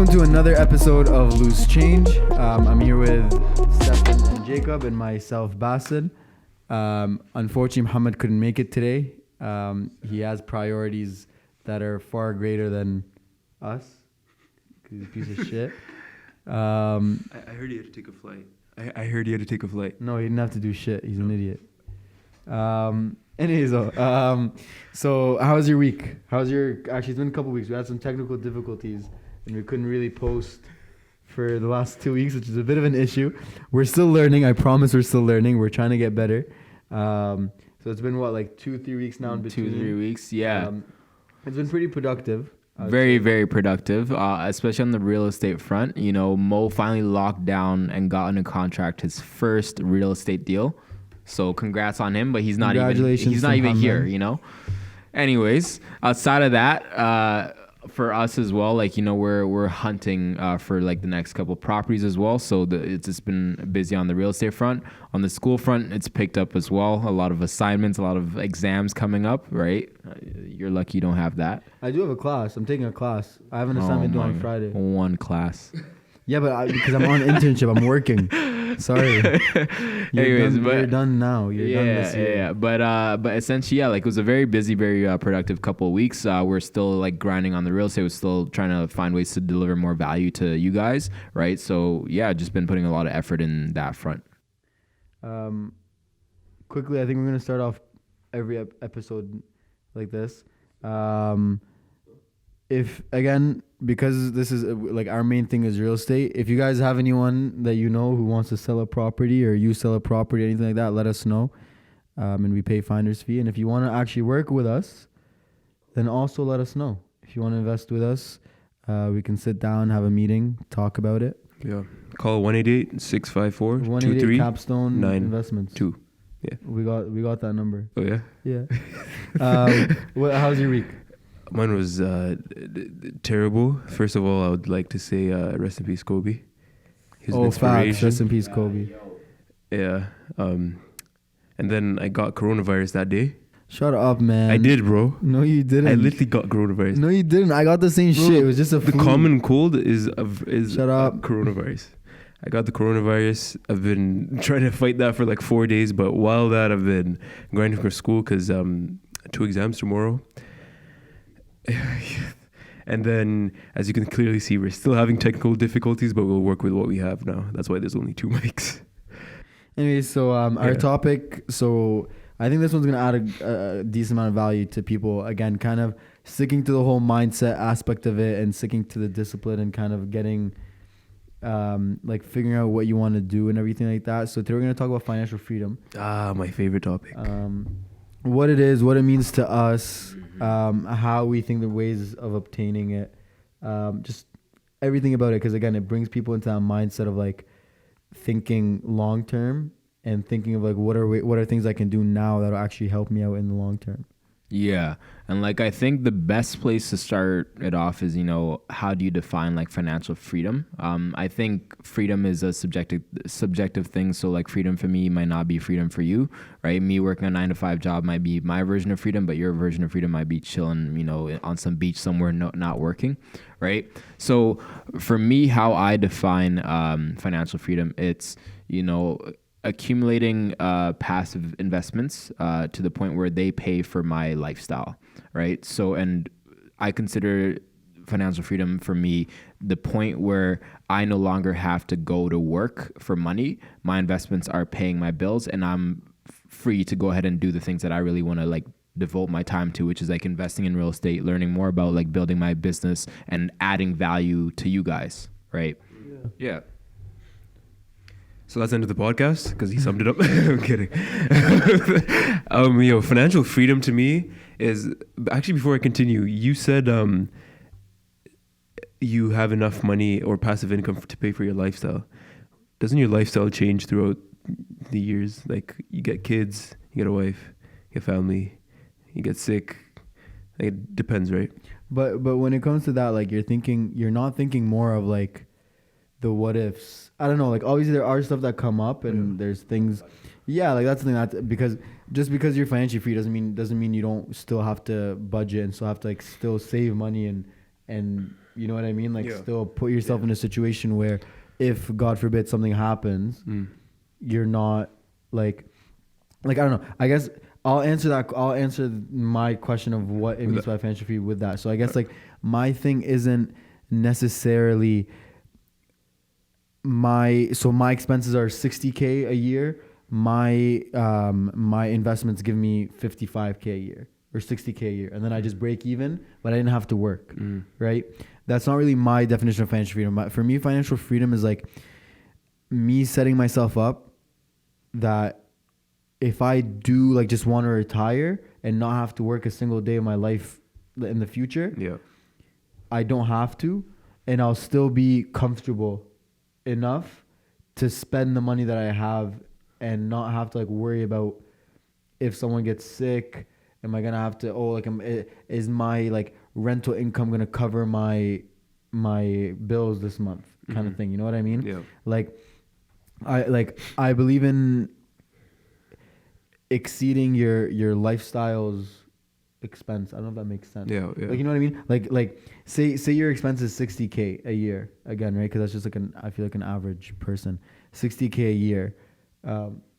Welcome to another episode of Loose Change. I'm here with Steffan and Jacob and myself, Basil. Unfortunately, Muhammad couldn't make it today. He has priorities that are far greater than us. He's a piece of shit. I heard he had to take a flight. I heard he had to take a flight. No, he didn't have to do shit. He's an idiot. Anyways, so how was your week? Actually, it's been a couple weeks. We had some technical difficulties and we couldn't really post for the last 2 weeks, which is a bit of an issue. We're still learning. I promise we're still learning. We're trying to get better. So it's been like 2-3 weeks now in between. 2-3 weeks, yeah. It's been pretty productive. Very, very productive, especially on the real estate front. You know, Mo finally locked down and got under contract his first real estate deal. So congrats on him, but he's not even here, you know. Anyways, outside of that, for us as well, like, you know, we're hunting for like the next couple properties as well. So it's just been busy on the real estate front. On the school front, it's picked up as well. A lot of assignments, a lot of exams coming up, right? You're lucky you don't have that. I do have a class. I'm taking a class. I have an assignment due on Friday. One class. Yeah, but because I'm on internship, I'm working. Sorry. You're done now. You're done this year. Yeah. But essentially, yeah, like it was a very busy, very productive couple of weeks. We're still like grinding on the real estate. We're still trying to find ways to deliver more value to you guys, right? So yeah, just been putting a lot of effort in that front. Quickly, I think we're gonna start off every episode like this. Because this is like our main thing is real estate. If you guys have anyone that you know who wants to sell a property or you sell a property, anything like that, let us know. And we pay finder's fee. And if you want to actually work with us, then also let us know. If you want to invest with us, we can sit down, have a meeting, talk about it. Yeah. Call 188-654-23 Capstone 9 Investments. 2. Yeah. We got that number. Oh yeah. Yeah. How's your week? Mine was terrible. First of all, I would like to say rest in peace, Kobe. Facts. Rest in peace, Kobe. Yeah. And then I got coronavirus that day. Shut up, man. I did, bro. No, you didn't. I literally got coronavirus. No, you didn't. I got the same shit. It was just a flu. The common cold is Shut up. Coronavirus. I got the coronavirus. I've been trying to fight that for like 4 days, but while that, I've been grinding for school because 2 exams tomorrow. And then, as you can clearly see, we're still having technical difficulties, but we'll work with what we have now. That's why there's only 2 mics. Anyway, so our topic, so I think this one's going to add a decent amount of value to people. Again, kind of sticking to the whole mindset aspect of it and sticking to the discipline and kind of getting, like figuring out what you want to do and everything like that. So today we're going to talk about financial freedom. My favorite topic. What it is, what it means to us, how we think the ways of obtaining it, just everything about it. Because again, it brings people into that mindset of like thinking long term and thinking of like what are things I can do now that'll actually help me out in the long term. Yeah. And like, I think the best place to start it off is, you know, how do you define like financial freedom? I think freedom is a subjective thing. So like freedom for me might not be freedom for you, right? Me working a 9-to-5 job might be my version of freedom, but your version of freedom might be chilling, you know, on some beach somewhere, not working, right? So for me, how I define financial freedom, it's, you know, accumulating passive investments to the point where they pay for my lifestyle, right? So, and I consider financial freedom for me the point where I no longer have to go to work for money. My investments are paying my bills and I'm free to go ahead and do the things that I really want to like devote my time to, which is like investing in real estate, learning more about like building my business and adding value to you guys, right? Yeah. So that's the end of the podcast because he summed it up. I'm kidding. Financial freedom to me is actually, before I continue, you said you have enough money or passive income to pay for your lifestyle. Doesn't your lifestyle change throughout the years? Like you get kids, you get a wife, you get family, you get sick. It depends, right? But when it comes to that, like you're not thinking more of like the what ifs. I don't know, like obviously there are stuff that come up and there's things, like that's the thing that because just because you're financially free doesn't mean you don't still have to budget and still have to like still save money and and you know what I mean? Like Yeah. still put yourself in a situation where if God forbid something happens, you're not like I don't know. I guess I'll answer my question of what it means by financial freedom with that. So I guess like my thing isn't necessarily my expenses are 60K a year. My investments give me 55K a year or 60K a year, and then I just break even, but I didn't have to work, right? That's not really my definition of financial freedom. For me, financial freedom is like me setting myself up that if I do like just want to retire and not have to work a single day of my life in the future, I don't have to, and I'll still be comfortable enough to spend the money that I have and not have to like worry about if someone gets sick. Am I gonna have to? Is my like rental income gonna cover my bills this month? Kind of thing. You know what I mean? Yeah. I believe in exceeding your lifestyle's expense. I don't know if that makes sense. Yeah. Like, you know what I mean? Like say your expense is 60K a year again, right? Because that's just like I feel like an average person. 60K a year.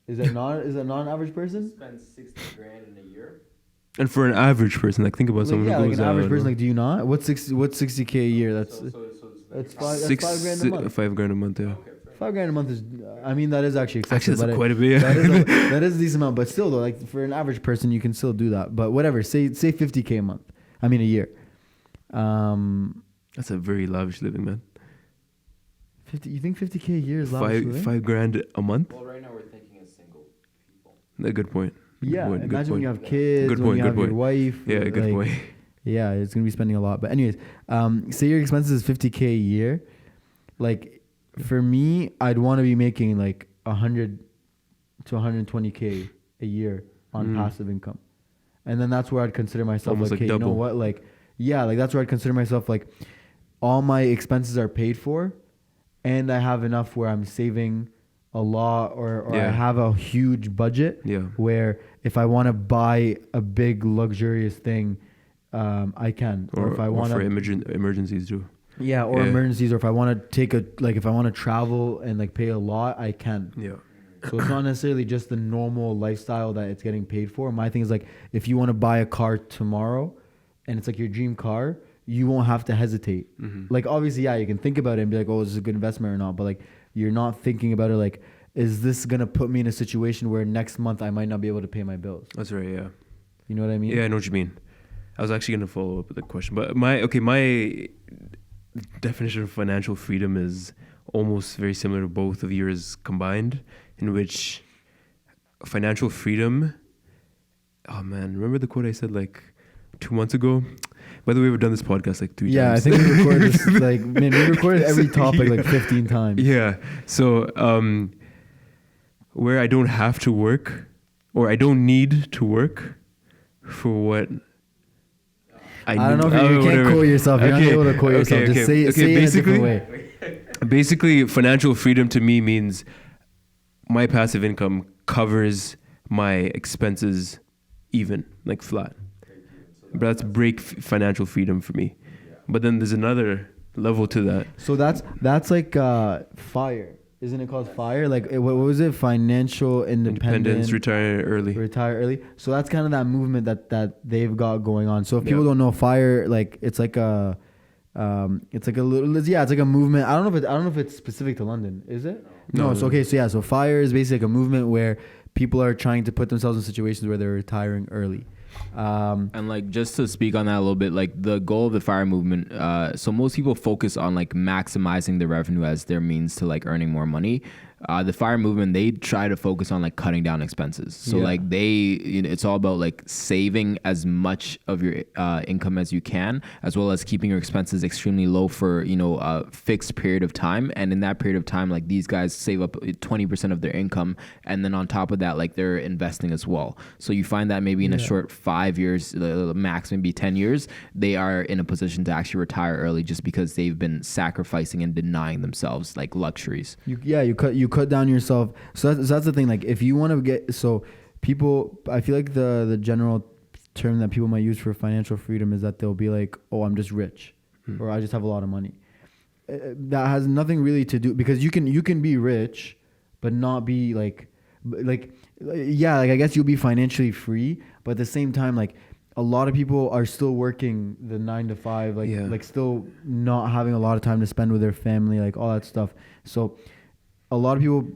Is that not an average person? Spend 60 grand in a year. And for an average person, like think about someone who like goes an average out, person. Like, do you not? What's 60K a year? That's five grand a month. $5 grand a month. Yeah. $5 grand a month is. I mean, that is actually excessive. Actually, that's but quite a bit. that is a decent amount, but still though, like for an average person, you can still do that. But whatever, say 50K a month. I mean a year. That's a very lavish living, man. 50. You think 50K a year is lavish living? $5 grand a month. Well, right now we're thinking as single people. A good point. Yeah, Good imagine when point. you have kids, Good when point, you good have your point. wife. Yeah, good point. Yeah, it's gonna be spending a lot. But anyways, say your expenses is 50K a year. Like for me, I'd want to be making like 100 to 120K a year on passive income, and then that's where I'd consider myself Almost like, like hey, you know double. what? Like, yeah, like that's where I'd consider myself like, all my expenses are paid for, and I have enough where I'm saving a lot, or I have a huge budget. Yeah. Where if I want to buy a big luxurious thing, I can. Or if I want for to emergencies too. Yeah, or emergencies, or if I want to if I want to travel and like pay a lot, I can. Yeah. So it's not necessarily just the normal lifestyle that it's getting paid for. My thing is like, if you want to buy a car tomorrow and it's like your dream car, you won't have to hesitate. Like obviously, yeah, you can think about it and be like, oh, is this a good investment or not? But like, you're not thinking about it like, is this going to put me in a situation where next month I might not be able to pay my bills? That's right. Yeah. You know what I mean? Yeah, I know what you mean. I was actually going to follow up with the question, but my definition of financial freedom is almost very similar to both of yours combined, in which financial freedom. Oh man, remember the quote I said like 2 months ago? By the way, we've done this podcast like 3 times. Yeah, I think we recorded this like, man, we recorded every topic like 15 times. Yeah. So where I don't have to work, or I don't need to work for what I don't know if you can't quote yourself. You're not able to quote yourself. Just say it in a different way. Basically, financial freedom to me means my passive income covers my expenses even, like flat. But that's financial freedom for me. But then there's another level to that. So that's like FIRE. Isn't it called FIRE? Like what was it? Financial independence. Retire early. Retire early. So that's kind of that movement that they've got going on. So if people don't know FIRE, like it's like a it's like a movement. I don't know if it's specific to London. Is it? No. So okay. So FIRE is basically like a movement where people are trying to put themselves in situations where they're retiring early. And like just to speak on that a little bit, like the goal of the FIRE movement, so most people focus on like maximizing the revenue as their means to like earning more money. The FIRE movement, they try to focus on like cutting down expenses. So like it's all about like saving as much of your income as you can, as well as keeping your expenses extremely low for a fixed period of time. And in that period of time, like these guys save up 20% of their income, and then on top of that, like they're investing as well. So you find that maybe in a short 5 years, the max maybe 10 years, they are in a position to actually retire early just because they've been sacrificing and denying themselves like luxuries. You cut down yourself. So that's the thing. Like if you want to get, so people, I feel like the general term that people might use for financial freedom is that they'll be like, oh, I'm just rich. or I just have a lot of money. That has nothing really to do, because you can be rich, but not be like yeah, like I guess you'll be financially free, but at the same time, like a lot of people are still working the 9 to 5, like still not having a lot of time to spend with their family, like all that stuff. So a lot of people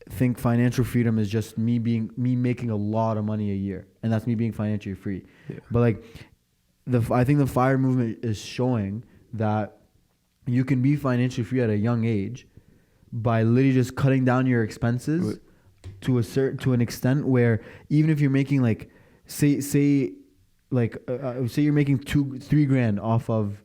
think financial freedom is just me making a lot of money a year, and that's me being financially free. Yeah. But like I think the FIRE movement is showing that you can be financially free at a young age by literally just cutting down your expenses to an extent where even if you're making like say you're making $2-3 grand off of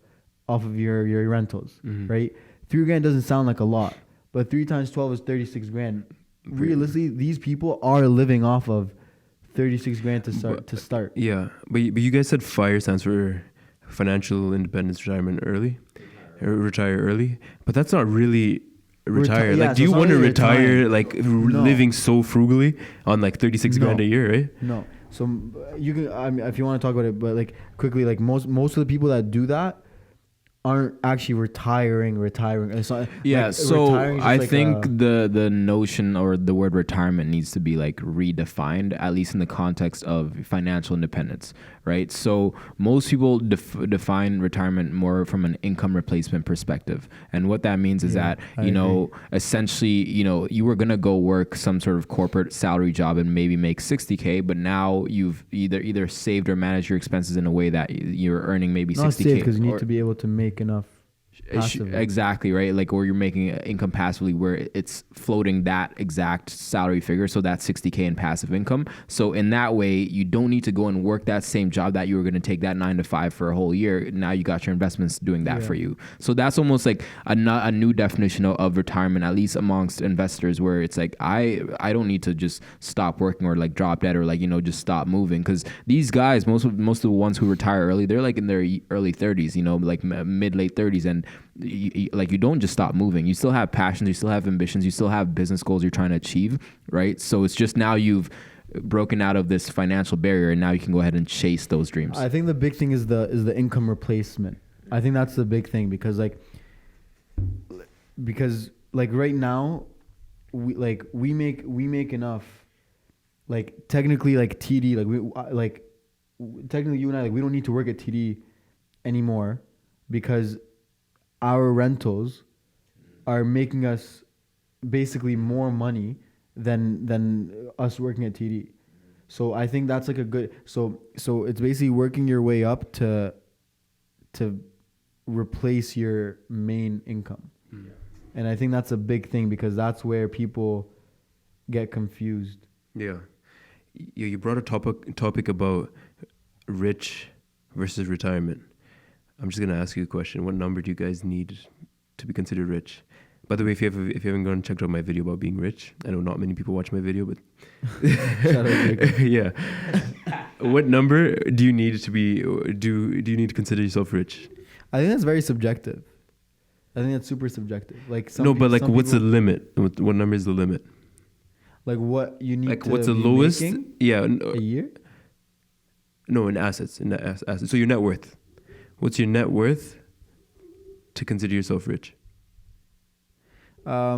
your rentals, right? $3 grand doesn't sound like a lot, but 3 times 12 is 36 grand. Realistically, these people are living off of 36 grand to start. Yeah, but you guys said FIRE stands for financial independence, retirement early, or retire early, but that's not really retire. Like, do you want to retire like living so frugally on like 36 grand a year, right? No. So you can, I mean, if you want to talk about it, but like quickly, like most of the people that do that aren't actually retiring. It's not, yeah. Like, so I think the notion or the word retirement needs to be like redefined, at least in the context of financial independence, right? So most people define retirement more from an income replacement perspective, and what that means is that essentially, you were gonna go work some sort of corporate salary job and maybe make 60K, but now you've either saved or managed your expenses in a way that you're earning maybe 60K. Because you need to be able to make enough. Exactly, right? Like, or you're making income passively where it's floating that exact salary figure, so that's 60K in passive income. So in that way, you don't need to go and work that same job that you were going to take that 9 to 5 for a whole year. Now you got your investments doing that for you. So that's almost like a new definition of retirement, at least amongst investors, where it's like I don't need to just stop working or like drop dead or like just stop moving, because these guys, most of the ones who retire early, they're like in their early 30s, like mid late 30s, and you don't just stop moving. You still have passions, you still have ambitions, you still have business goals you're trying to achieve, right? So it's just now you've broken out of this financial barrier, and now you can go ahead and chase those dreams. I think the big thing is the income replacement. I think that's the big thing, because right now we make enough, like technically, like TD, technically you and I, like, we don't need to work at TD anymore, because our rentals are making us basically more money than us working at TD. So I think that's like a good, so it's basically working your way up to replace your main income. Yeah. And I think that's a big thing, because that's where people get confused. Yeah. You brought a topic about rich versus retirement. I'm just gonna ask you a question. What number do you guys need to be considered rich? By the way, if you haven't gone and checked out my video about being rich, I know not many people watch my video, but yeah. What number do you need to be? Do you need to consider yourself rich? I think that's very subjective. I think that's super subjective. Like what's the limit? What number is the limit? Like what you need. Like what's the lowest? Yeah, a year. No, in assets. So your net worth. What's your net worth to consider yourself rich? I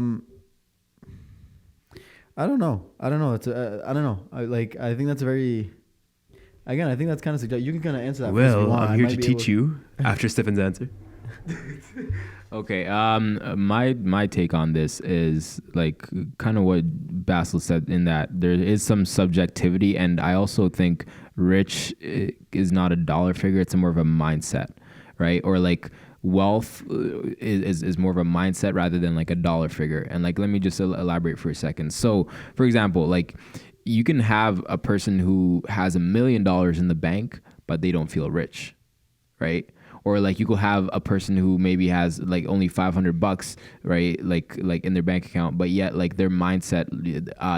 don't know. I don't know. I think that's very. Again, I think that's kind of subjective. You can kind of answer that. Well, I'm here to teach you after Steffan's answer. Okay. My take on this is like kind of what Basil said, in that there is some subjectivity, and I also think rich is not a dollar figure; it's more of a mindset, right? Or like wealth is more of a mindset rather than like a dollar figure. And like, let me just elaborate for a second. So, for example, like you can have a person who has $1 million in the bank, but they don't feel rich, right? Or like you could have a person who maybe has like only $500, right? Like in their bank account, but yet like their mindset,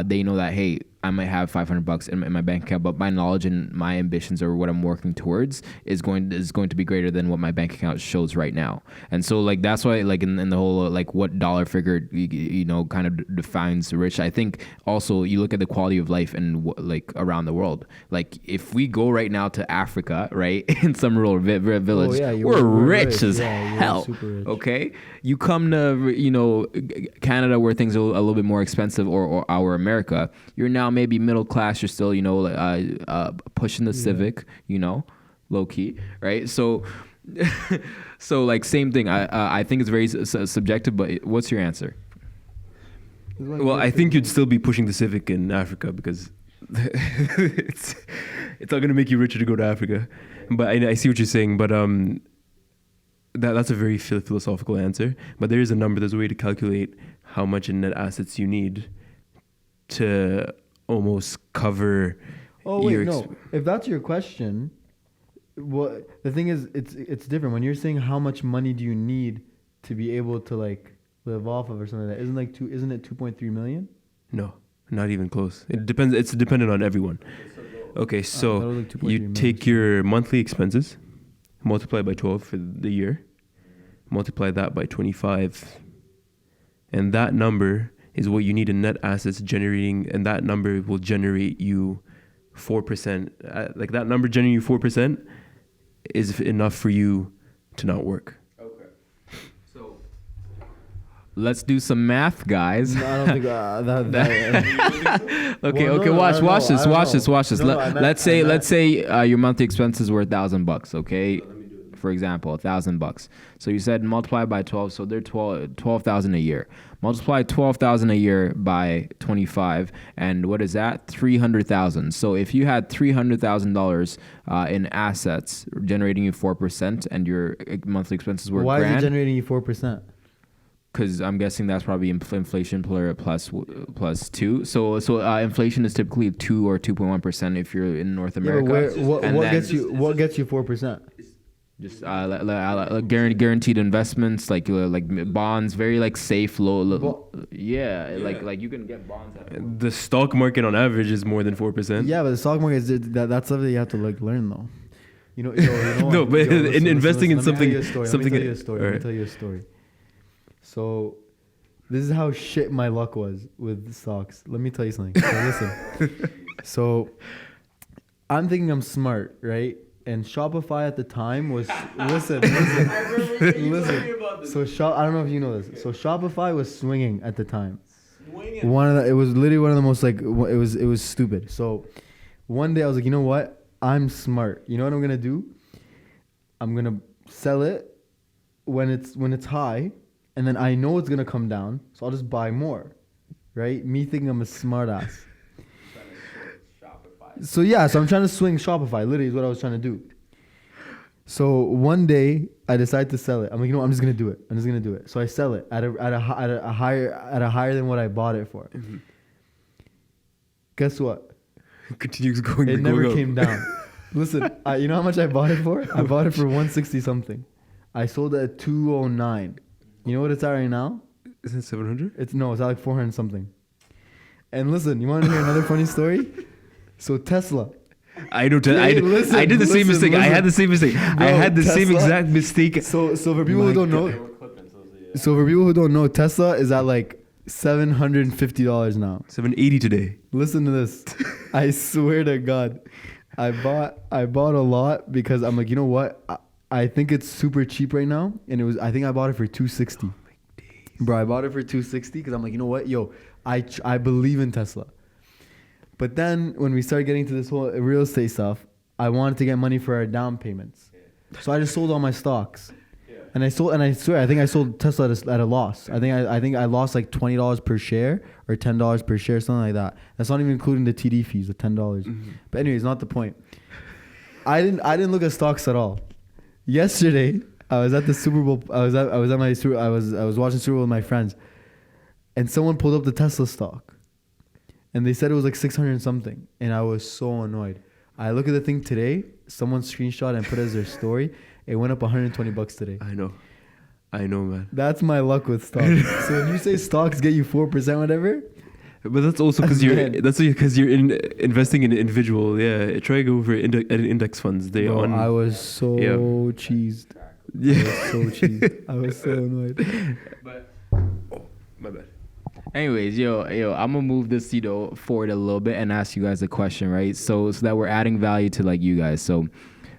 they know that, hey, I might have $500 in my bank account, but my knowledge and my ambitions or what I'm working towards is going to be greater than what my bank account shows right now. And so like that's why like in the whole like what dollar figure you know kind of defines rich. I think also you look at the quality of life and like around the world. Like if we go right now to Africa, right, in some rural village, we're rich as hell. Rich. Okay, you come to you know Canada where things are a little bit more expensive, or our America, you're now maybe middle class. You're still you know pushing the Civic, you know, low key, right? So. So like same thing. I think it's very subjective. But what's your answer? Well, I think you'd still be pushing the Civic in Africa because it's not going to make you richer to go to Africa. But I see what you're saying. But that's a very philosophical answer. But there is a number. There's a way to calculate how much in net assets you need to almost cover. Oh wait, no. If that's your question, what the thing is, it's different. When you're saying how much money do you need to be able to like live off of or something like that, isn't it 2.3 million? No, not even close. It depends. It's dependent on everyone. Okay, so you take your monthly expenses, multiply by 12 for the year, multiply that by 25, and that number is what you need in net assets generating, and that number will generate you 4%. Like that number generating you 4% is enough for you to not work. Okay. So let's do some math, guys. No, I don't think that. Okay, well, okay. Watch this. Let's say your monthly expenses were $1,000. Okay, for example, $1,000. So you said multiply by 12, so they're 12,000 a year. Multiply 12,000 a year by 25, and what is that? 300,000. So if you had $300,000 in assets generating you 4%, and your monthly expenses were why grand, is it generating you 4%? Because I'm guessing that's probably inflation plus 2. So inflation is typically 2 or 2.1% if you're in North America. Yeah, what gets you 4%? Just guaranteed investments like bonds, very like safe, low. Like you can get bonds. The stock market on average is more than 4%. Yeah, but the stock market is that's something you have to like learn though. You know no, but in investing in something, Let me tell you a story. So, this is how shit my luck was with stocks. Let me tell you something. So listen. So, I'm thinking I'm smart, right? And Shopify at the time was listen. So I don't know if you know this. So Shopify was swinging at the time. It was literally one of the most like it was stupid. So one day I was like, you know what? I'm smart. You know what I'm gonna do? I'm gonna sell it when it's high, and then I know it's gonna come down, so I'll just buy more, right? Me thinking I'm a smart ass. So I'm trying to swing Shopify. Literally is what I was trying to do. So one day I decided to sell it. I'm like, you know what? I'm just gonna do it. So I sell it at a higher than what I bought it for. Mm-hmm. Guess what? Continues going. It never came down. Listen, you know how much I bought it for? I bought it for 160 something. I sold it at 209. You know what it's at right now? Isn't it 700? It's at like 400 something. And listen, you want to hear another funny story? So Tesla. I know. I did the same mistake. I had the same mistake. Bro, I had the same exact mistake. So for people who don't know, Tesla is at like $750 now. $780 today. Listen to this. I swear to God, I bought a lot because I'm like, you know what? I think it's super cheap right now, and I think I bought it for $260. Oh, bro, I bought it for $260 because I'm like, you know what? Yo, I believe in Tesla. But then when we started getting to this whole real estate stuff, I wanted to get money for our down payments. So I just sold all my stocks. And I swear, I think I sold Tesla at a loss. I think I lost like $20 per share or $10 per share, something like that. That's not even including the TD fees, the $10. Mm-hmm. But anyways, not the point. I didn't look at stocks at all. Yesterday, I was at the Super Bowl. I was watching Super Bowl with my friends, and someone pulled up the Tesla stock. And they said it was like 600 something. And I was so annoyed. I look at the thing today. Someone screenshot and put it as their story. It went up $120 today. I know, man. That's my luck with stocks. So when you say stocks get you 4%, whatever, But that's also because you're investing in individual. Yeah, try to go for index funds. They Bro, on. I was so Yeah. cheesed. Yeah. I was so cheesed. I was so annoyed. My bad. Anyways, I'm gonna move this, forward a little bit and ask you guys a question, right? So that we're adding value to like you guys. So,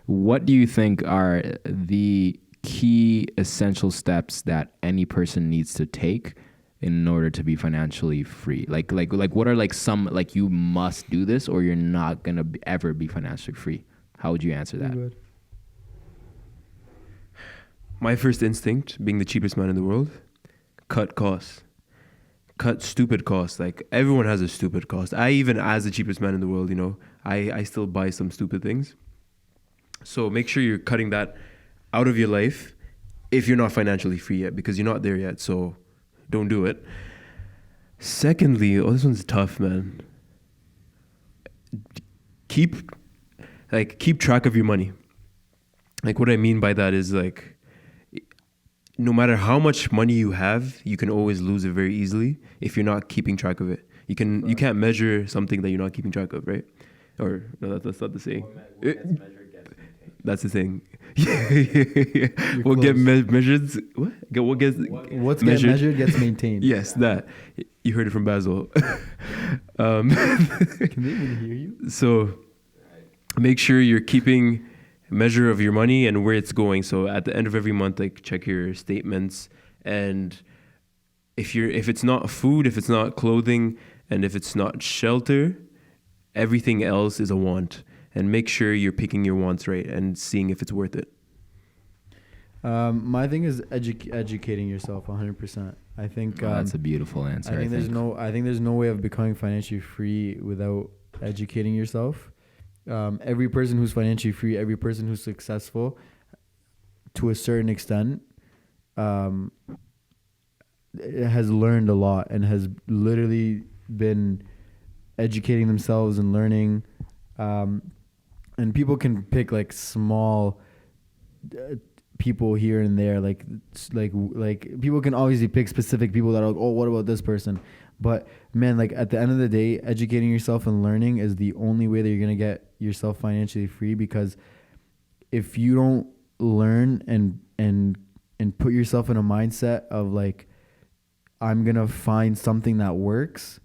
what do you think are the key essential steps that any person needs to take in order to be financially free? Like what are like some like you must do this or you're not gonna ever be financially free? How would you answer that? My first instinct, being the cheapest man in the world, cut costs. Cut stupid costs. Like everyone has a stupid cost. I even, as the cheapest man in the world, I still buy some stupid things. So make sure you're cutting that out of your life if you're not financially free yet, because you're not there yet. So don't do it. Secondly, this one's tough, man. Keep track of your money. Like what I mean by that is like, no matter how much money you have, you can always lose it very easily if you're not keeping track of it. You can't measure something that you're not keeping track of, right? Or no, that's not the saying. That's the thing. What get measured? What gets What's measured gets maintained. Yes, that. You heard it from Basil. Can they even hear you? So make sure you're keeping measure of your money and where it's going. So at the end of every month, like check your statements, and if it's not food, if it's not clothing, and if it's not shelter, everything else is a want. And make sure you're picking your wants right and seeing if it's worth it. My thing is educating yourself 100%. I think that's a beautiful answer. I think there's no way of becoming financially free without educating yourself. Every person who's financially free, every person who's successful, to a certain extent, has learned a lot and has literally been educating themselves and learning. And people can pick like small people here and there, like people can obviously pick specific people that are like, oh, what about this person? But man, like at the end of the day, educating yourself and learning is the only way that you're gonna get yourself financially free. Because if you don't learn and put yourself in a mindset of like, I'm gonna find something that works,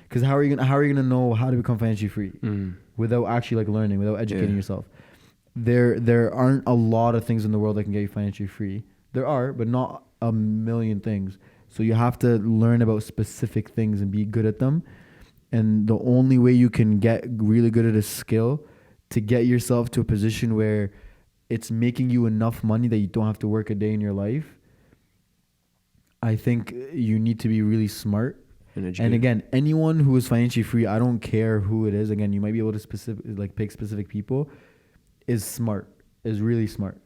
because how are you gonna know how to become financially free without actually like learning, without educating yourself? There aren't a lot of things in the world that can get you financially free. There are, but not a million things. So you have to learn about specific things and be good at them. And the only way you can get really good at a skill to get yourself to a position where it's making you enough money that you don't have to work a day in your life, I think you need to be really smart. And again, anyone who is financially free, I don't care who it is. Again, you might be able to pick specific people. Is really smart,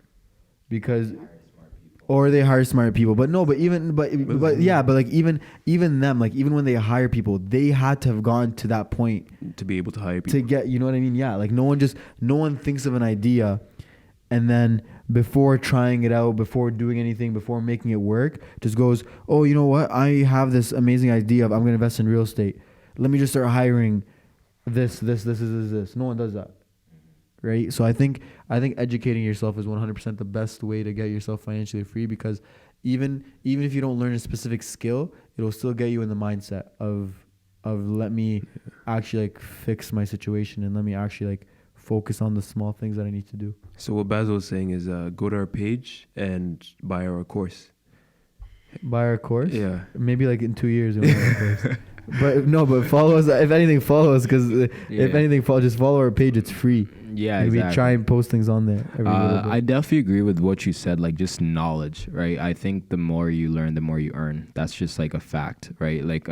because, or they hire smart people. But no, even them, like even when they hire people, they had to have gone to that point to be able to hire people to get, you know what I mean? Yeah, like no one thinks of an idea, and then before trying it out, before doing anything, before making it work, just goes, oh, you know what? I have this amazing idea of I'm gonna invest in real estate. Let me just start hiring this. No one does that. Right. So I think educating yourself is 100% the best way to get yourself financially free, because even if you don't learn a specific skill, it'll still get you in the mindset of let me actually like fix my situation and let me actually like focus on the small things that I need to do. So what Basil is saying is go to our page and buy our course. Buy our course? Yeah. Maybe like in 2 years we'll buy our course. But follow us. If anything, follow us, because if anything, just follow our page. It's free. Yeah, and exactly. we try and post things on there. I definitely agree with what you said. Like just knowledge, right? I think the more you learn, the more you earn. That's just like a fact, right? Like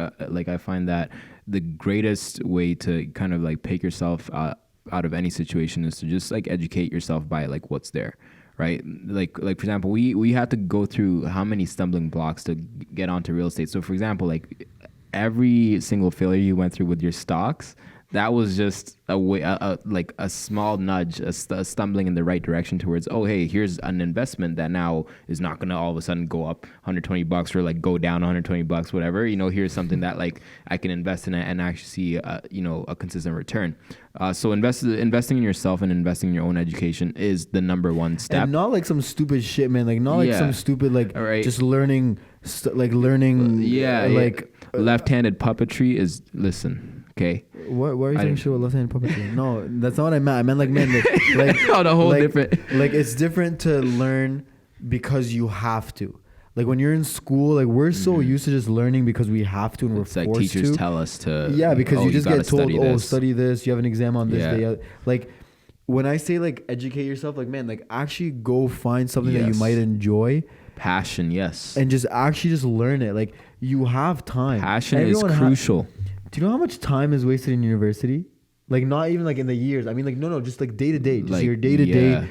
I find that the greatest way to kind of like pick yourself out of any situation is to just like educate yourself by like what's there. Right, like for example, we had to go through how many stumbling blocks to get onto real estate. So for example, like every single failure you went through with your stocks, that was just a way, like a small nudge, a stumbling in the right direction towards, oh, hey, here's an investment that now is not going to all of a sudden go up $120 or like go down $120, whatever. Here's something that like I can invest in it and actually see, a consistent return. So investing in yourself and investing in your own education is the number one step. And not like some stupid shit, man. Like not like some stupid like just learning, left-handed puppetry is okay. Why are you saying shit with left-handed puppetry? No, that's not what I meant. I meant like, man, like on a whole different. Like it's different to learn because you have to. Like when you're in school, like we're so used to just learning because we have to and it's we're like forced teachers to. tell us to. Yeah, because you just get told, study this. You have an exam on this day. Like when I say like educate yourself, like man, like actually go find something that you might enjoy. Passion, yes. And just actually just learn it. Like you have time. Passion is crucial. Do you know how much time is wasted in university? Like not even like in the years. I mean like no, just like day to day. Just like, your day to day.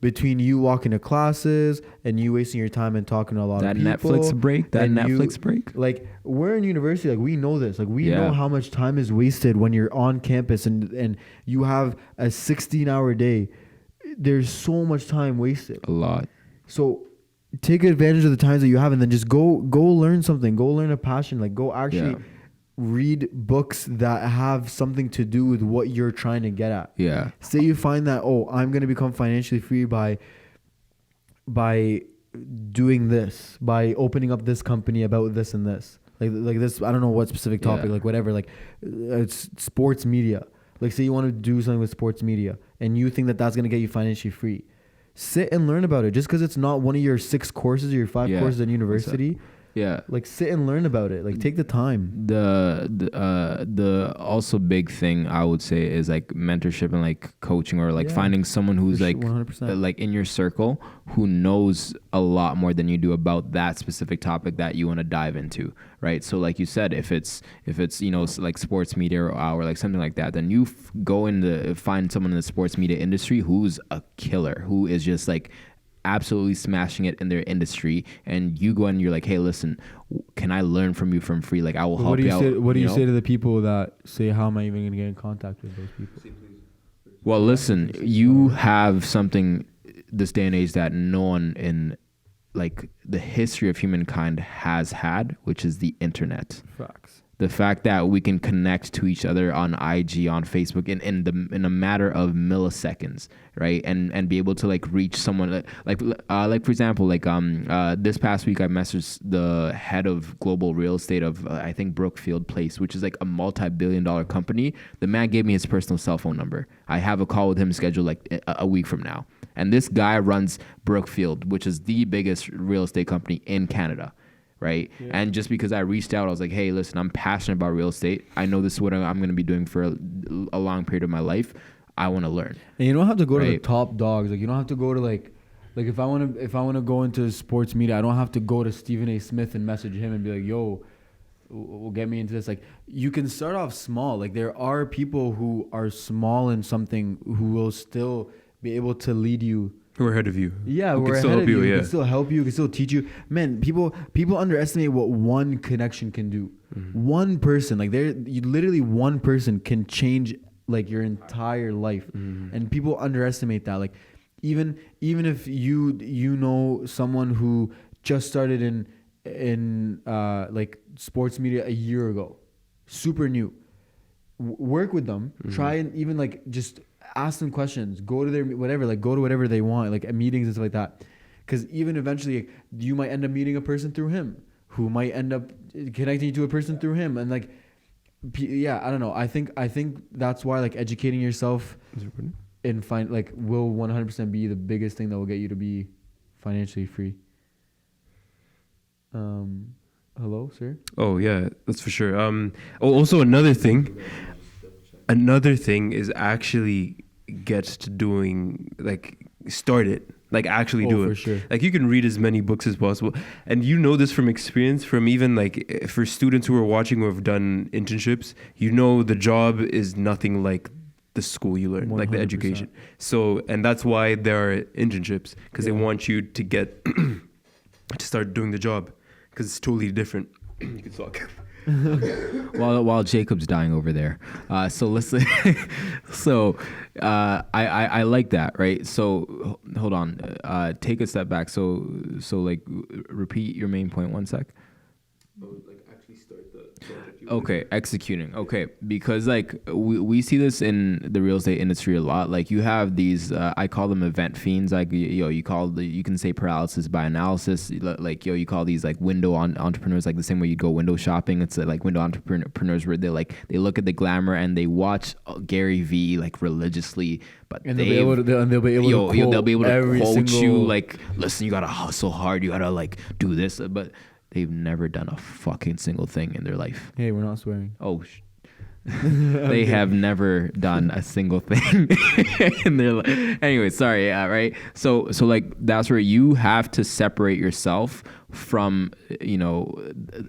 Between you walking to classes and you wasting your time and talking to a lot of people. Netflix break. Like we're in university, like we know this. Like we know how much time is wasted when you're on campus and you have a 16-hour day. There's so much time wasted. A lot. So take advantage of the times that you have and then just go learn something. Go learn a passion. Like go actually read books that have something to do with what you're trying to get at. Yeah. Say you find that, I'm going to become financially free by doing this, by opening up this company about this and this. Like this, I don't know what specific topic, like whatever, like it's sports media. Like say you want to do something with sports media and you think that that's going to get you financially free. Sit and learn about it. Just because it's not one of your 6 courses or your 5 courses in university. Yeah. Like sit and learn about it. Like take the time. The also big thing I would say is like mentorship and like coaching or like finding someone who's like 100%. Like in your circle who knows a lot more than you do about that specific topic that you want to dive into, right? So like you said, if it's like sports media or like something like that, then you go in find someone in the sports media industry who's a killer, who is just like absolutely smashing it in their industry, and you go and you're like, hey, listen, can I learn from you from free? Like I will help you out. What do you say to the people that say, how am I even going to get in contact with those people? Well, listen, you have something this day and age that no one in like the history of humankind has had, which is the internet. Facts. The fact that we can connect to each other on IG, on Facebook, in a matter of milliseconds, right? And be able to like reach someone like for example, like this past week I messaged the head of global real estate of I think Brookfield Place, which is like a multi-billion-dollar company. The man gave me his personal cell phone number. I have a call with him scheduled like a week from now. And this guy runs Brookfield, which is the biggest real estate company in Canada. Right. Yeah. And just because I reached out, I was like, hey, listen, I'm passionate about real estate. I know this is what I'm going to be doing for a long period of my life. I want to learn. And you don't have to go to the top dogs. Like you don't have to go to like if I want to go into sports media, I don't have to go to Stephen A. Smith and message him and be like, yo, will get me into this. Like you can start off small. Like there are people who are small in something who will still be able to lead you. Who are ahead of you. Yeah, we're ahead of you. Can still help you. Can still teach you. Man, people underestimate what one connection can do. Mm-hmm. One person, like literally one person can change like your entire life. Mm-hmm. And people underestimate that. Like even if you know someone who just started in like sports media a year ago, super new, work with them. Mm-hmm. Try and even like just ask them questions, go to their go to whatever they want, like at meetings and stuff like that. Because even eventually you might end up meeting a person through him who might end up connecting you to a person through him. And like, yeah, I don't know. I think that's why like educating yourself and will 100% be the biggest thing that will get you to be financially free. Hello, sir? Oh yeah, that's for sure. Also another thing is actually get to doing, like, start it. Like, actually do it. For sure. Like, you can read as many books as possible. And you know this from experience, from even, like, for students who are watching who have done internships, you know the job is nothing like the school you learn, 100%. Like the education. So, and that's why there are internships, because they want you to get, to start doing the job, because it's totally different. You can talk. While Jacob's dying over there. So listen. So I like that, right? So hold on. Take a step back. So like repeat your main point 1 sec. Okay, executing. Okay, because like we see this in the real estate industry a lot. Like you have these, I call them event fiends. Like you can say paralysis by analysis. Like you call these like window entrepreneurs, like the same way you go window shopping. It's like window entrepreneurs where they look at the glamour and they watch Gary V like religiously, but And they'll be able to quote you like, listen, you gotta hustle hard, you gotta like do this, but they've never done a fucking single thing in their life. Hey, we're not swearing. Oh, they have never done a single thing in their life. Anyway, sorry. Right. So like that's where you have to separate yourself from,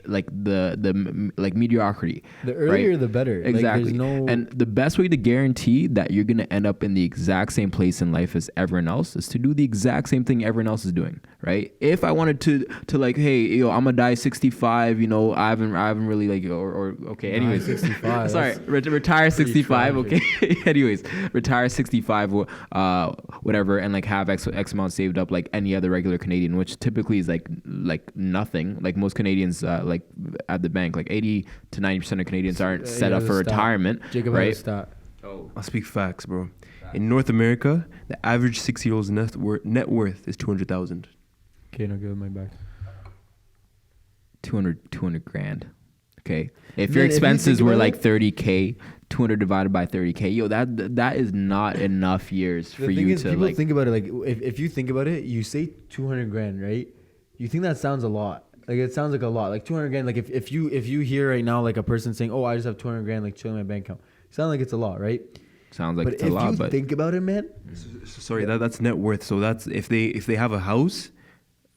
like the like mediocrity. The earlier, right? the better. Exactly. Like, and the best way to guarantee that you're going to end up in the exact same place in life as everyone else is to do the exact same thing everyone else is doing. Right. If I wanted to like, hey, I'm gonna die 65, I haven't really like, or okay. Anyways, 65. Sorry, retire 65. Okay. Anyways, retire 65, whatever, and like have X amount saved up like any other regular Canadian, which typically is like nothing. Like most Canadians, like at the bank, like 80 to 90% of Canadians aren't set up for retirement. Jacob, right? has a stat. Oh, I'll speak facts, bro. In North America, the average 6-year-old's net worth is 200,000. Okay, no, give it my back. 200 grand. Okay. If Man, your if you expenses think were about like 30K, 200 divided by 30K, that is not enough years for you to people like. think about it. Like if you think about it, you say 200 grand, right? You think that sounds a lot. Like it sounds like a lot. Like 200 grand. Like if you hear right now like a person saying, "Oh, I just have 200 grand like chilling in my bank account," it sounds like it's a lot, right? Sounds like But it's a lot, if you but think about it, man, Sorry, that's net worth. So that's if they have a house,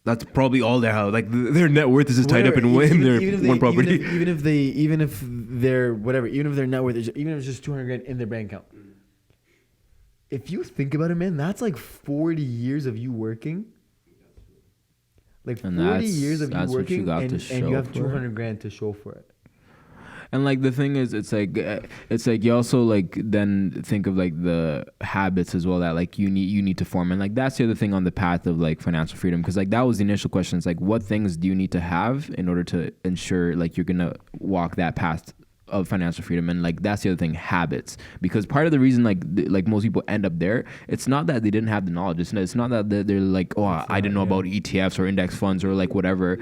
that's probably all their house. Like their net worth is just tied up in their one property. Even if their net worth is, even if it's just 200 grand in their bank account. If you think about it, man, that's like 40 years of you working. Like And 40 years of you that's what you working, got to and show you have for 200 grand to show for it. And like the thing is, it's like you also like then think of like the habits as well that like you need to form, and like that's the other thing on the path of like financial freedom, because like that was the initial question. It's like, what things do you need to have in order to ensure like you're gonna walk that path of financial freedom? And like that's the other thing, habits, because part of the reason like most people end up there, it's not that they didn't have the knowledge, it's not that they're like, oh, I didn't know about ETFs or index funds or like whatever.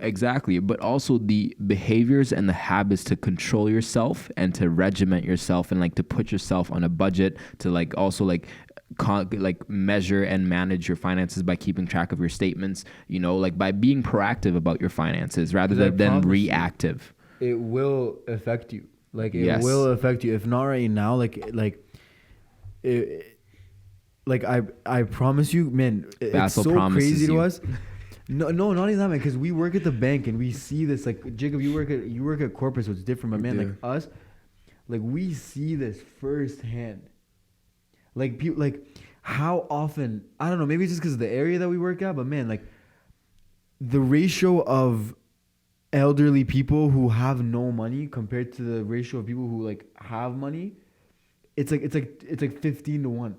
Exactly, but also the behaviors and the habits to control yourself and to regiment yourself and like to put yourself on a budget, to like also like measure and manage your finances by keeping track of your statements, like by being proactive about your finances rather than reactive. It will affect you. Like it Yes. will affect you. If not right now, I promise you, man. Basil it's so promises crazy to you. us. No, not even that, man. Because we work at the bank and we see this. Like Jacob, you work at corporate, so it's different. But man, like us, like we see this firsthand. Like people, like how often, I don't know. Maybe it's just because of the area that we work at. But man, like the ratio of elderly people who have no money compared to the ratio of people who like have money, it's like 15 to 1.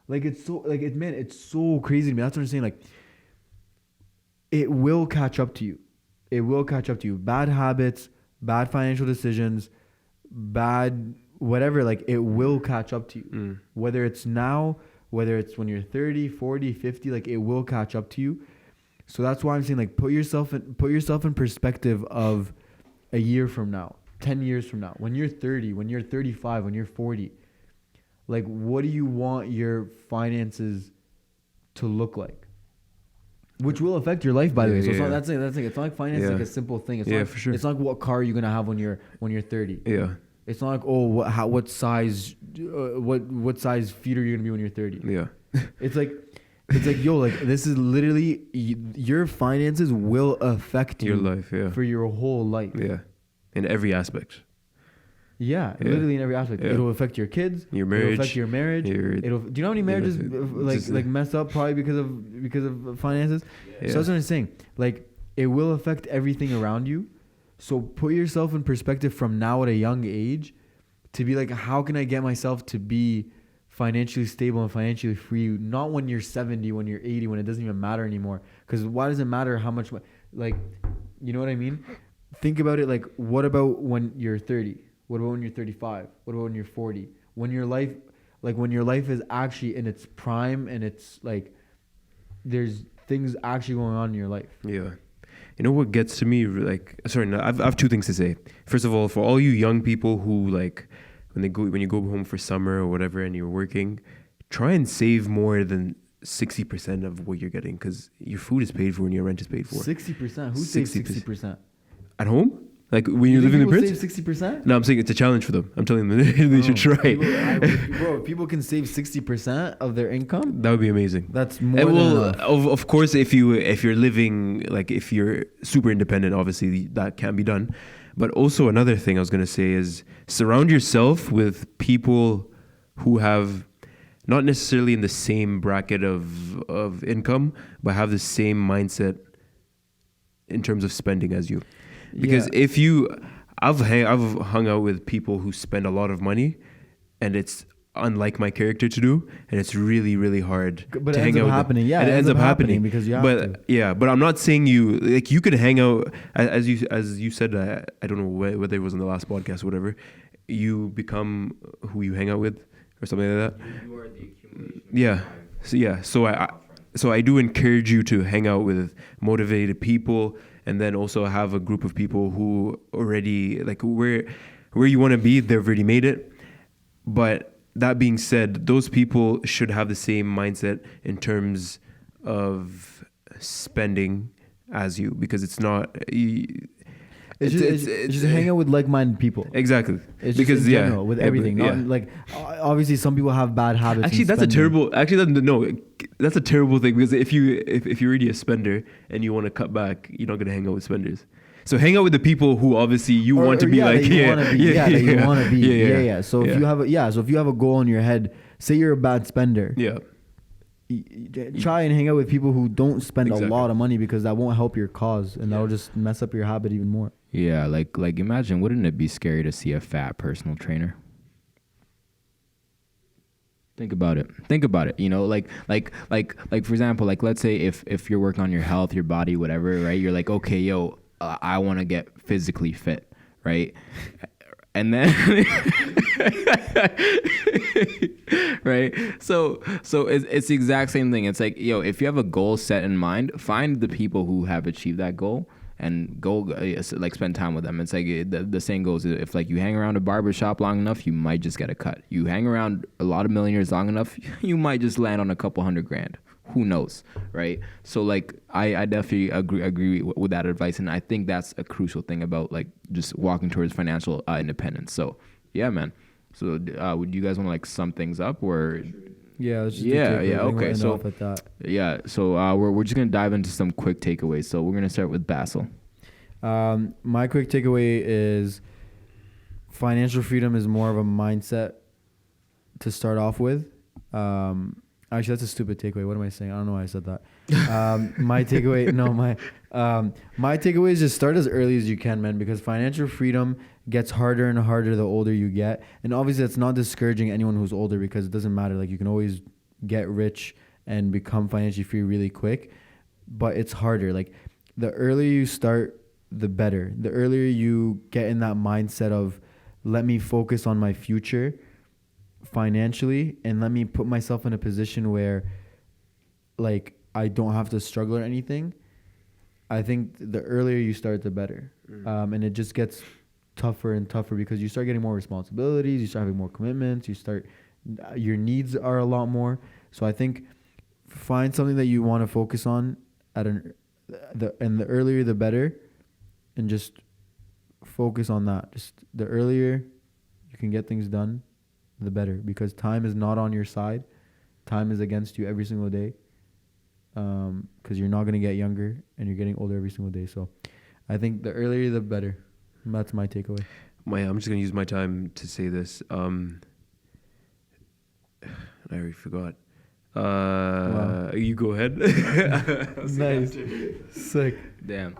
Like it's so like it, man, it's so crazy to me. That's what I'm saying. Like it will catch up to you. It will catch up to you. Bad habits, bad financial decisions, bad whatever, like it will catch up to you. Whether it's now, whether it's when you're 30, 40, 50, like it will catch up to you. So that's why I'm saying, like, put yourself in perspective of a year from now, 10 years from now, when you're 30, when you're 35, when you're 40. Like, what do you want your finances to look like? Which will affect your life, by the way. So it's not, that's it. It's not like finance is like a simple thing. It's not, for sure. It's not like what car you're gonna have when you're 30. Yeah. It's not like, oh, what size what size feet are you gonna be when you're 30? Yeah. It's like yo, like this is literally your finances will affect Your you life, yeah. for your whole life. Yeah. In every aspect. Yeah, literally in every aspect. Yeah. It'll affect your kids. Your marriage. It'll affect your marriage. Do you know how many marriages like mess up probably because of finances? Yeah. So that's what I'm saying. Like it will affect everything around you. So put yourself in perspective from now at a young age to be like, how can I get myself to be financially stable and financially free? Not when you're 70, when you're 80, when it doesn't even matter anymore. Because why does it matter how much, like, you know what I mean? Think about it like, what about when you're 30? What about when you're 35? What about when you're 40? When your life, like when your life is actually in its prime and it's like, there's things actually going on in your life. Yeah. You know what gets to me? Like, sorry, no, I've two things to say. First of all, for all you young people who like, when you go home for summer or whatever and you're working, try and save more than 60% of what you're getting, because your food is paid for and your rent is paid for. 60%? Who saves 60%? At home? Like when you're living in Prince? Save 60%? No, I'm saying it's a challenge for them. I'm telling them they should try. Bro, if people can save 60% of their income, that would be amazing. That's more than enough. Of course, if you're living, like if you're super independent, obviously that can be done. But also another thing I was gonna say is surround yourself with people who have not necessarily in the same bracket of income, but have the same mindset in terms of spending as you. Because if you, I've hung out with people who spend a lot of money, and it's unlike my character to do, and it's really, really hard but to it hang ends out up with happening. them. Yeah, And it ends up happening because you have to. Yeah, but I'm not saying you, like, you could hang out, as you said, I don't know whether it was on the last podcast or whatever, you become who you hang out with or something like that. You are the accumulation. Yeah. So I do encourage you to hang out with motivated people, and then also have a group of people who already, like, where you want to be, they've already made it. But that being said, those people should have the same mindset in terms of spending as you, because it's not. It's just hang out with like-minded people. Exactly. It's because just in general, with everything. Not like, obviously some people have bad habits. Actually, that's a terrible thing, because if you're already a spender and you want to cut back, you're not gonna hang out with spenders. So hang out with the people who obviously you want to be like. You want to be. So if you have a goal in your head, say you're a bad spender. Yeah. Try and hang out with people who don't spend a lot of money, because that won't help your cause, and that'll just mess up your habit even more. Yeah, like imagine, wouldn't it be scary to see a fat personal trainer? Think about it. You know, like for example, like let's say if you're working on your health, your body, whatever, right? You're like, okay, yo, I want to get physically fit, right? And then right, so it's the exact same thing. It's like, yo, if you have a goal set in mind, find the people who have achieved that goal and go like spend time with them. It's like the saying goes, if like you hang around a barber shop long enough, you might just get a cut. You hang around a lot of millionaires long enough, you might just land on a couple $100,000. Who knows, right? So like I definitely agree with that advice, and I think that's a crucial thing about like just walking towards financial independence. So yeah, man. So would you guys want to like sum things up, or? Yeah, let's just okay. So we're just gonna dive into some quick takeaways. So we're gonna start with Basil. My quick takeaway is financial freedom is more of a mindset to start off with. Actually, that's a stupid takeaway. What am I saying? I don't know why I said that. My takeaway, my takeaway is just start as early as you can, man, because financial freedom gets harder and harder the older you get. And obviously, it's not discouraging anyone who's older, because it doesn't matter. Like, you can always get rich and become financially free really quick, but it's harder. Like, the earlier you start, the better. The earlier you get in that mindset of, let me focus on my future financially, and let me put myself in a position where like I don't have to struggle or anything. I think the earlier you start, the better. And it just gets tougher and tougher, because you start getting more responsibilities, you start having more commitments, your needs are a lot more. So I think find something that you want to focus on and the earlier the better, and just focus on that. Just the earlier you can get things done, the better, because time is not on your side. Time is against you every single day, because you're not going to get younger, and you're getting older every single day. So I think the earlier the better. That's my takeaway. I'm just going to use my time to say this. I already forgot. Wow. You go ahead. Nice. Sick. Damn.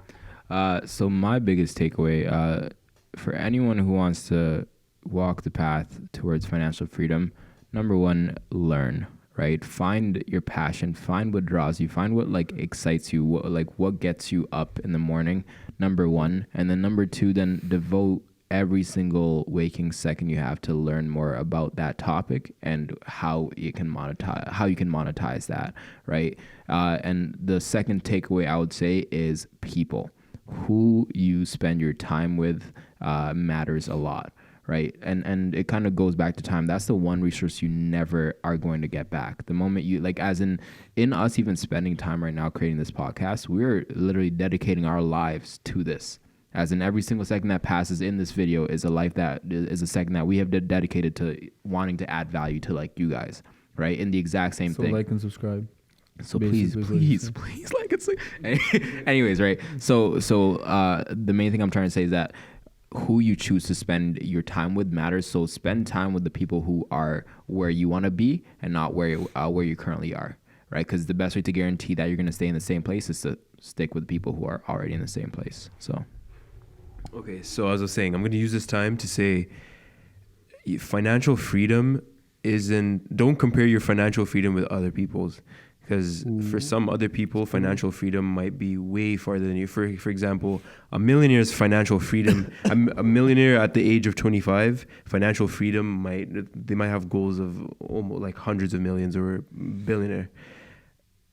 So my biggest takeaway, for anyone who wants to walk the path towards financial freedom, number one, learn, right? Find your passion, find what draws you, find what like excites you, what gets you up in the morning, number one. And then number two, then devote every single waking second you have to learn more about that topic and how you can monetize that, right? And the second takeaway I would say is people. Who you spend your time with matters a lot, right? And it kind of goes back to time. That's the one resource you never are going to get back. The moment you, like, as in us even spending time right now creating this podcast, we're literally dedicating our lives to this. As in every single second that passes in this video is a second that we have dedicated to wanting to add value to like you guys, right? In the exact same thing. So like and subscribe. So please like it. Anyways, right? So the main thing I'm trying to say is that who you choose to spend your time with matters. So spend time with the people who are where you want to be and not where you currently are, right? Because the best way to guarantee that you're going to stay in the same place is to stick with people who are already in the same place. So. Okay, so as I was saying, I'm going to use this time to say financial freedom don't compare your financial freedom with other people's. Because for some other people, financial freedom might be way farther than you. For example, a millionaire's financial freedom, a millionaire at the age of 25, financial freedom they might have goals of almost like hundreds of millions or billionaire.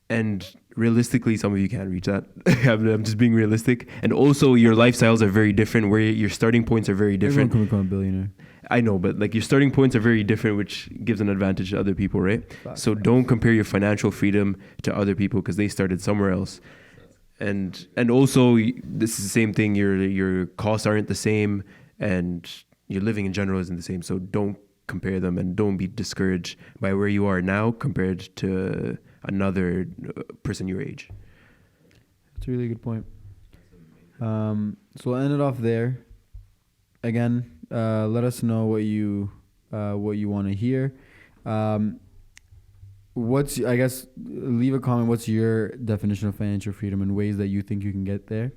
And realistically, some of you can't reach that. I'm just being realistic. And also, your lifestyles are very different, where your starting points are very different. Everyone can become a billionaire. I know, but like your starting points are very different, which gives an advantage to other people, right? So don't compare your financial freedom to other people because they started somewhere else. And also, this is the same thing. Your costs aren't the same, and your living in general isn't the same. So don't compare them, and don't be discouraged by where you are now compared to another person your age. That's a really good point. So we'll end it off there. Again, let us know what you want to hear. Leave a comment. What's your definition of financial freedom and ways that you think you can get there?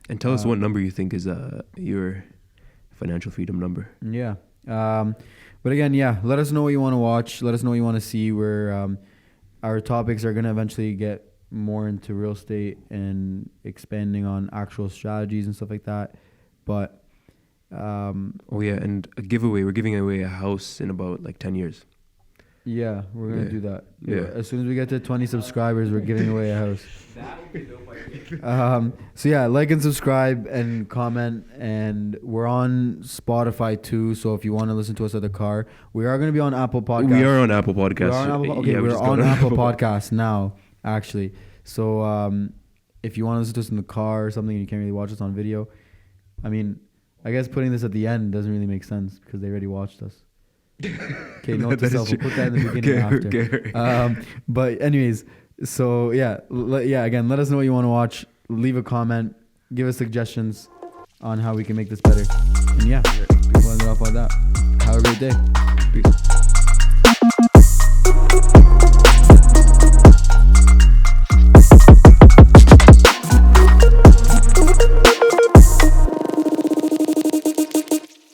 And tell us what number you think is your financial freedom number. Yeah. But again, let us know what you want to watch. Let us know what you want to see. Our topics are going to eventually get more into real estate and expanding on actual strategies and stuff like that. But and a giveaway. We're giving away a house in about like 10 years. Yeah, we're going to do that. Yeah. As soon as we get to 20 subscribers, we're giving away a house. That would be dope. So yeah, like and subscribe and comment. And we're on Spotify too. So if you want to listen to us at the car, we are going to be on Apple Podcasts. We are on Apple Podcasts. We're on Apple Podcasts now, actually. So if you want to listen to us in the car or something and you can't really watch us on video, I mean, I guess putting this at the end doesn't really make sense because they already watched us. Okay, note to self. We'll put that in the beginning after. But anyways, so again, let us know what you want to watch. Leave a comment. Give us suggestions on how we can make this better. And we'll end it off like that. Have a great day. Peace.